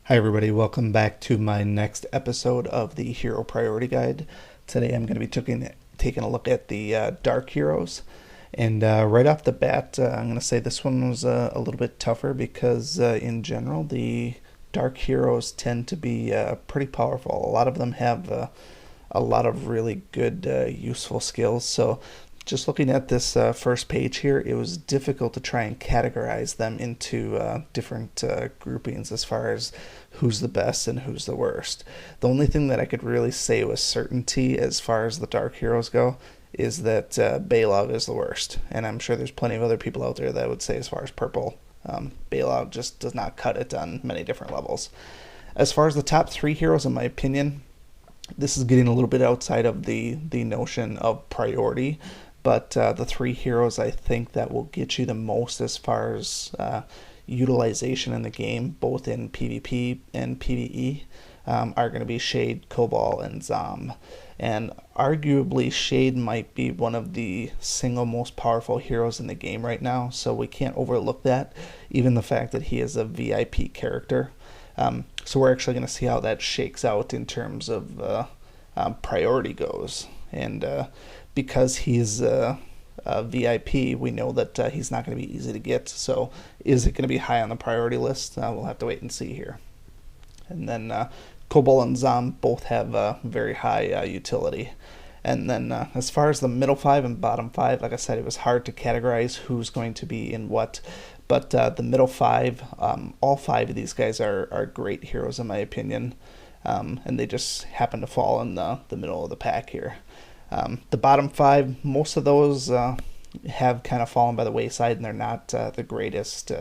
Hi everybody, welcome back to my next episode of the Hero Priority Guide. Today I'm going to be taking a look at the Dark Heroes. And right off the bat, I'm going to say this one was a little bit tougher because in general the Dark Heroes tend to be pretty powerful. A lot of them have a lot of really good useful skills. So just looking at this first page here, it was difficult to try and categorize them into different groupings as far as who's the best and who's the worst. The only thing that I could really say with certainty as far as the Dark Heroes go is that Balog is the worst. And I'm sure there's plenty of other people out there that would say as far as purple, Balog just does not cut it on many different levels. As far as the top three heroes, in my opinion, this is getting a little bit outside of the notion of priority, but the three heroes I think that will get you the most as far as utilization in the game, both in PvP and PvE, are going to be Shade, Cobalt, and Zom. And arguably, Shade might be one of the single most powerful heroes in the game right now, so we can't overlook that, even the fact that he is a VIP character. So we're actually going to see how that shakes out in terms of priority goes. And because he's a VIP, we know that he's not going to be easy to get. So is it going to be high on the priority list? We'll have to wait and see here. And then Cobalt and Zom both have very high utility. And then as far as the middle five and bottom five, like I said, it was hard to categorize who's going to be in what. But the middle five, all five of these guys are great heroes in my opinion. And they just happen to fall in the middle of the pack here. The bottom five, most of those have kind of fallen by the wayside, and they're not the greatest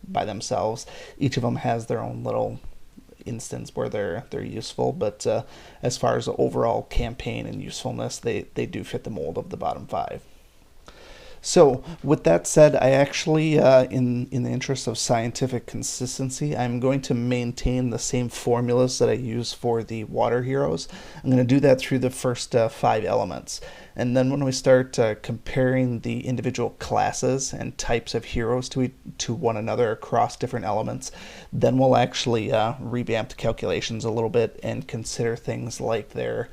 by themselves. Each of them has their own little instance where they're useful, but as far as the overall campaign and usefulness, they do fit the mold of the bottom five. So with that said, I actually, in the interest of scientific consistency, I'm going to maintain the same formulas that I use for the water heroes. I'm going to do that through the first five elements. And then when we start comparing the individual classes and types of heroes to one another across different elements, then we'll actually revamp the calculations a little bit and consider things like their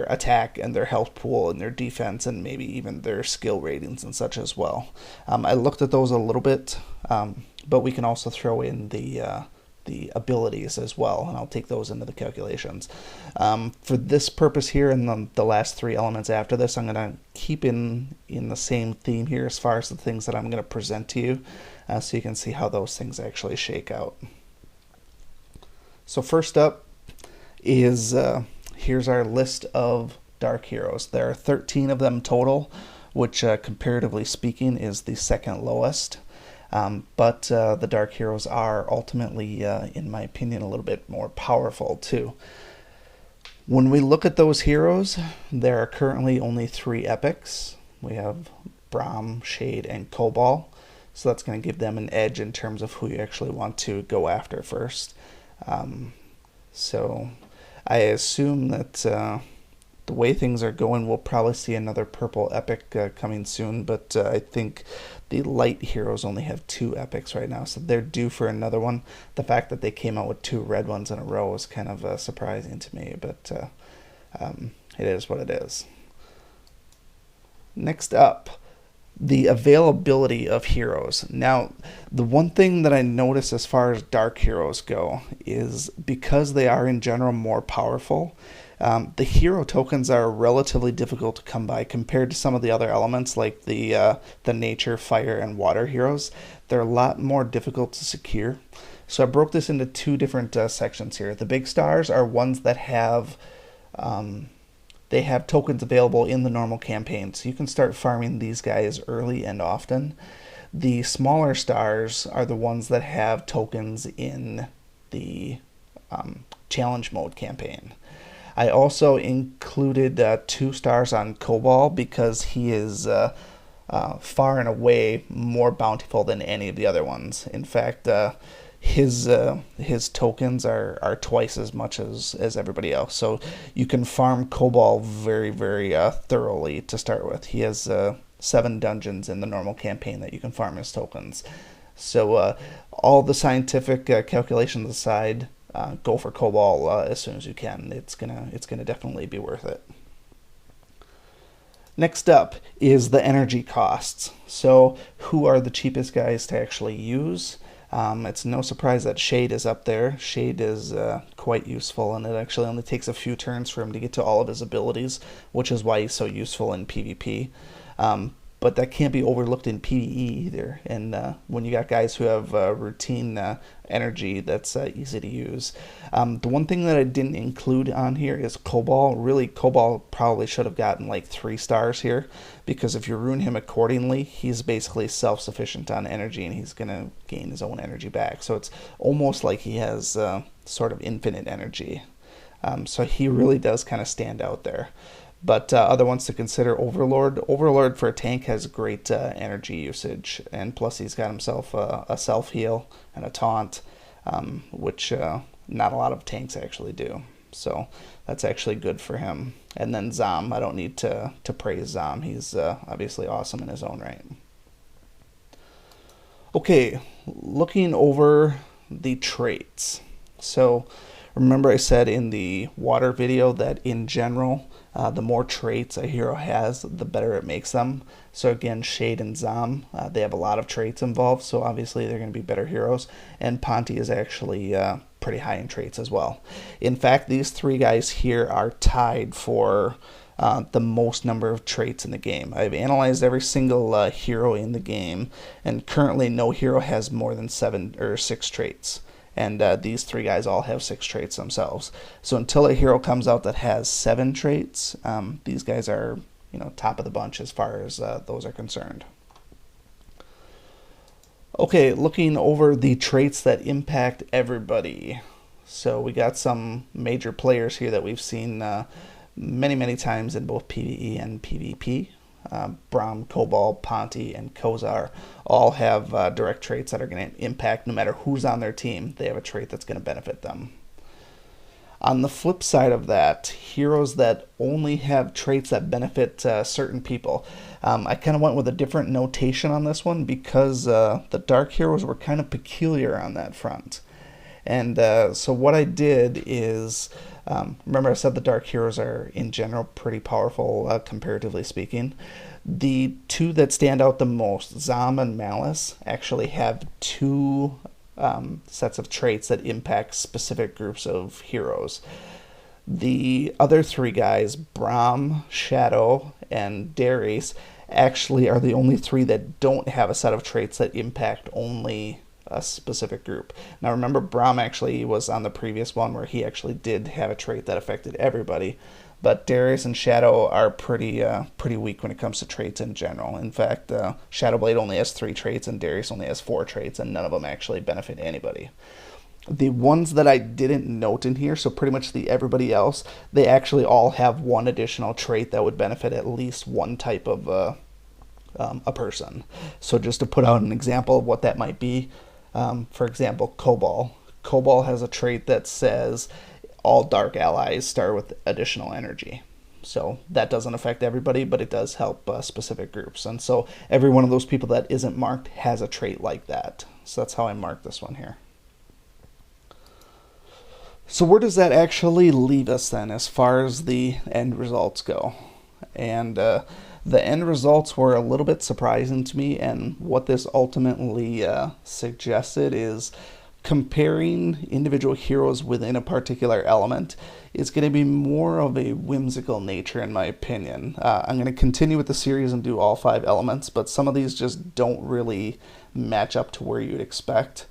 attack and their health pool and their defense and maybe even their skill ratings and such as well. I looked at those a little bit, but we can also throw in the abilities as well, and I'll take those into the calculations. For this purpose here, and the last three elements after this, I'm going to keep in the same theme here as far as the things that I'm going to present to you, so you can see how those things actually shake out. So first up is here's our list of Dark Heroes. There are 13 of them total, which comparatively speaking is the second lowest. But the Dark Heroes are ultimately, in my opinion, a little bit more powerful too. When we look at those heroes, there are currently only 3 epics. We have Braum, Shade, and Cobalt. So that's going to give them an edge in terms of who you actually want to go after first. So I assume that the way things are going, we'll probably see another purple epic coming soon, but I think the light heroes only have 2 epics right now, so they're due for another one. The fact that they came out with 2 red ones in a row is kind of surprising to me, but it is what it is. Next up, the availability of heroes. Now, the one thing that I notice as far as Dark Heroes go is because they are in general more powerful, the hero tokens are relatively difficult to come by compared to some of the other elements like the nature, fire, and water heroes. They're a lot more difficult to secure. So I broke this into 2 different sections here. The big stars are ones that have they have tokens available in the normal campaign, so you can start farming these guys early and often. The smaller stars are the ones that have tokens in the challenge mode campaign. I also included 2 stars on Cobalt because he is far and away more bountiful than any of the other ones. In fact, his tokens are twice as much as everybody else. So you can farm Cobalt very, very thoroughly to start with. He has 7 dungeons in the normal campaign that you can farm his tokens. So all the scientific calculations aside, go for Cobalt as soon as you can. It's gonna definitely be worth it. Next up is the energy costs. So who are the cheapest guys to actually use? It's no surprise that Shade is up there. Shade is quite useful, and it actually only takes a few turns for him to get to all of his abilities, which is why he's so useful in PvP. But that can't be overlooked in PvE either. And when you got guys who have routine energy, that's easy to use. The one thing that I didn't include on here is Cobalt. Really, Cobalt probably should have gotten like 3 stars here, because if you rune him accordingly, he's basically self-sufficient on energy, and he's going to gain his own energy back. So it's almost like he has sort of infinite energy. So he really does kind of stand out there. But other ones to consider, Overlord. Overlord for a tank has great energy usage, and plus he's got himself a self-heal and a taunt, which not a lot of tanks actually do. So that's actually good for him. And then Zom, I don't need to praise Zom. He's obviously awesome in his own right. Okay, looking over the traits. So remember I said in the water video that in general, the more traits a hero has, the better it makes them. So again, Shade and Zom, they have a lot of traits involved, so obviously they're going to be better heroes. And Ponti is actually pretty high in traits as well. In fact, these 3 guys here are tied for the most number of traits in the game. I've analyzed every single hero in the game, and currently no hero has more than 7 or 6 traits. And these 3 guys all have 6 traits themselves. So until a hero comes out that has 7 traits, these guys are, top of the bunch as far as those are concerned. Okay, looking over the traits that impact everybody. So we got some major players here that we've seen many times in both PvE and PvP. Braum, Cobalt, Ponti, and Kozar all have direct traits that are going to impact no matter who's on their team. They have a trait that's going to benefit them. On the flip side of that, heroes that only have traits that benefit certain people. I kind of went with a different notation on this one because the Dark heroes were kind of peculiar on that front. And so what I did is, remember I said the Dark heroes are in general pretty powerful, comparatively speaking. The 2 that stand out the most, Zom and Malice, actually have 2 sets of traits that impact specific groups of heroes. The other 3 guys, Braum, Shadow, and Darius, actually are the only 3 that don't have a set of traits that impact only a specific group. Now remember, Braum actually was on the previous one where he actually did have a trait that affected everybody, but Darius and Shadow are pretty weak when it comes to traits in general. In fact, Shadowblade only has 3 traits and Darius only has 4 traits, and none of them actually benefit anybody. The ones that I didn't note in here, so pretty much everybody else, they actually all have 1 additional trait that would benefit at least one type of a person. So just to put out an example of what that might be, for example, Cobalt. Cobalt has a trait that says all Dark allies start with additional energy. So that doesn't affect everybody, but it does help specific groups. And so every one of those people that isn't marked has a trait like that. So that's how I marked this one here. So where does that actually leave us then as far as the end results go? And the end results were a little bit surprising to me, and what this ultimately suggested is comparing individual heroes within a particular element is going to be more of a whimsical nature in my opinion. I'm going to continue with the series and do all 5 elements, but some of these just don't really match up to where you'd expect.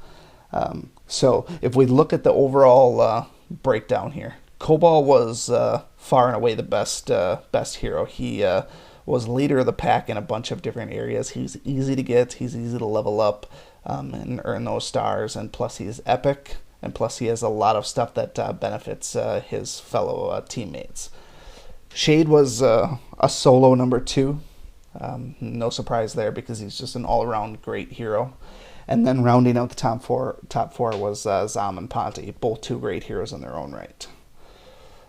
So if we look at the overall breakdown here, Cobalt was far and away the best hero. He was leader of the pack in a bunch of different areas. He's easy to get, he's easy to level up and earn those stars, and plus he's epic, and plus he has a lot of stuff that benefits his fellow teammates. Shade was a solo number 2. No surprise there because he's just an all-around great hero. And then rounding out the top four was Zom and Ponti, both 2 great heroes in their own right.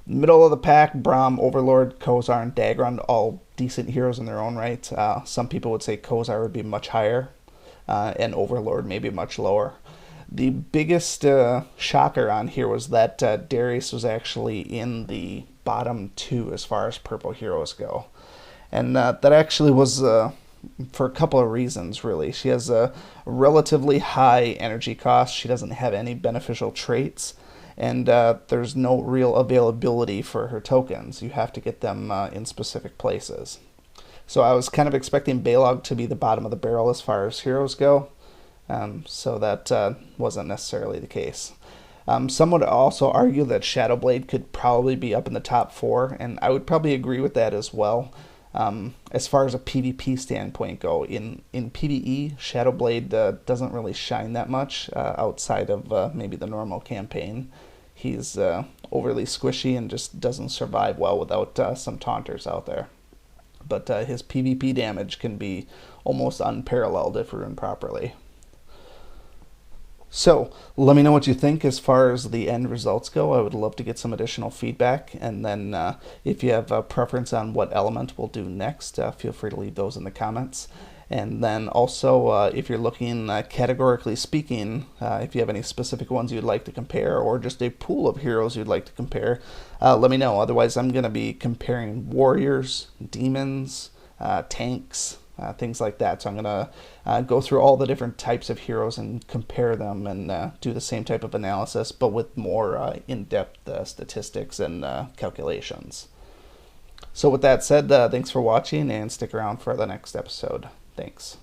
Middle of the pack, Braum, Overlord, Kozar, and Dagron, all decent heroes in their own right. Some people would say Kozar would be much higher, and Overlord maybe much lower. The biggest shocker on here was that Darius was actually in the bottom two as far as purple heroes go. And that actually was for a couple of reasons, really. She has a relatively high energy cost. She doesn't have any beneficial traits, and there's no real availability for her tokens. You have to get them in specific places. So I was kind of expecting Balog to be the bottom of the barrel as far as heroes go, so that wasn't necessarily the case. Some would also argue that Shadowblade could probably be up in the top four, and I would probably agree with that as well. As far as a PvP standpoint go, in PvE, Shadowblade doesn't really shine that much outside of maybe the normal campaign. He's overly squishy and just doesn't survive well without some taunters out there. But his PvP damage can be almost unparalleled if run properly. So let me know what you think as far as the end results go. I would love to get some additional feedback. And then if you have a preference on what element we'll do next, feel free to leave those in the comments. And then also, if you're looking categorically speaking, if you have any specific ones you'd like to compare or just a pool of heroes you'd like to compare, let me know. Otherwise, I'm going to be comparing warriors, demons, tanks, things like that. So I'm going to go through all the different types of heroes and compare them and do the same type of analysis, but with more in-depth statistics and calculations. So with that said, thanks for watching and stick around for the next episode. Thanks.